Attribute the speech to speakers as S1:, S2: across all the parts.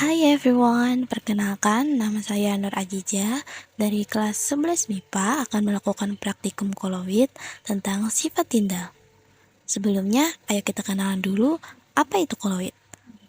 S1: Hai everyone, perkenalkan nama saya Nur Ajija dari kelas 11 MIPA akan melakukan praktikum koloid tentang sifat tindal. Sebelumnya, ayo kita kenalan dulu apa itu koloid.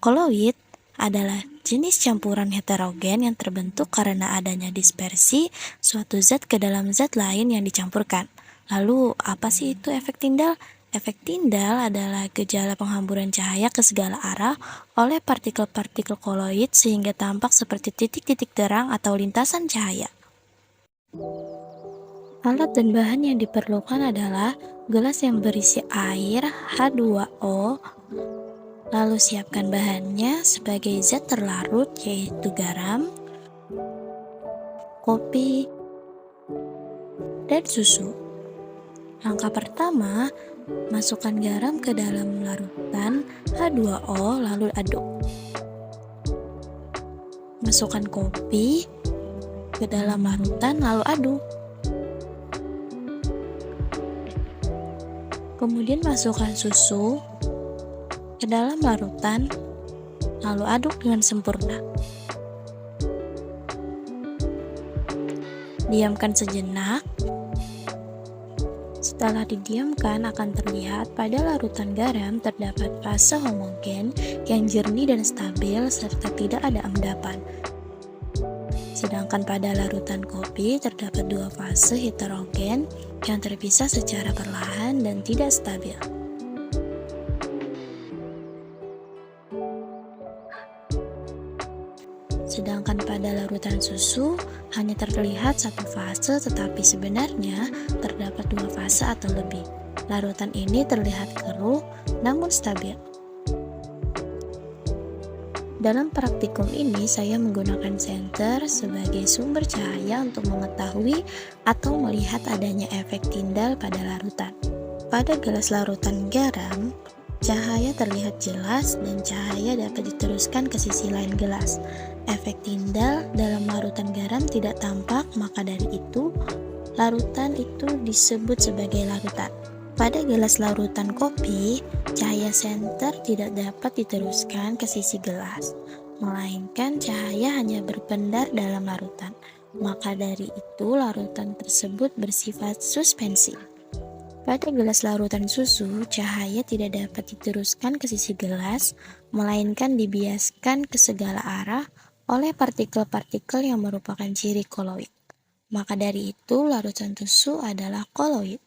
S1: Koloid adalah jenis campuran heterogen yang terbentuk karena adanya dispersi suatu zat ke dalam zat lain yang dicampurkan. Lalu, apa sih itu efek tindal? Efek tindal adalah gejala penghamburan cahaya ke segala arah oleh partikel-partikel koloid sehingga tampak seperti titik-titik terang atau lintasan cahaya. Alat dan bahan yang diperlukan adalah gelas yang berisi air H2O, lalu siapkan bahannya sebagai zat terlarut yaitu garam, kopi, dan susu. Langkah pertama, masukkan garam ke dalam larutan H2O lalu aduk. Masukkan kopi ke dalam larutan lalu aduk. Kemudian masukkan susu ke dalam larutan lalu aduk dengan sempurna. Diamkan sejenak. Setelah didiamkan akan terlihat pada larutan garam terdapat fase homogen yang jernih dan stabil serta tidak ada endapan. Sedangkan pada larutan kopi terdapat dua fase heterogen yang terpisah secara perlahan dan tidak stabil. Sedangkan pada larutan susu hanya terlihat satu fase, tetapi sebenarnya terdapat dua fase atau lebih. Larutan ini terlihat keruh namun stabil. Dalam praktikum ini saya menggunakan senter sebagai sumber cahaya untuk mengetahui atau melihat adanya efek tindal pada larutan. Pada gelas larutan garam, cahaya terlihat jelas dan cahaya dapat diteruskan ke sisi lain gelas. Efek tindal dalam larutan garam tidak tampak, maka dari itu larutan itu disebut sebagai larutan. Pada gelas larutan kopi, cahaya senter tidak dapat diteruskan ke sisi gelas, melainkan cahaya hanya berpendar dalam larutan. Maka dari itu larutan tersebut bersifat suspensi. Pada gelas larutan susu, cahaya tidak dapat diteruskan ke sisi gelas, melainkan dibiaskan ke segala arah oleh partikel-partikel yang merupakan ciri koloid. Maka dari itu, larutan susu adalah koloid.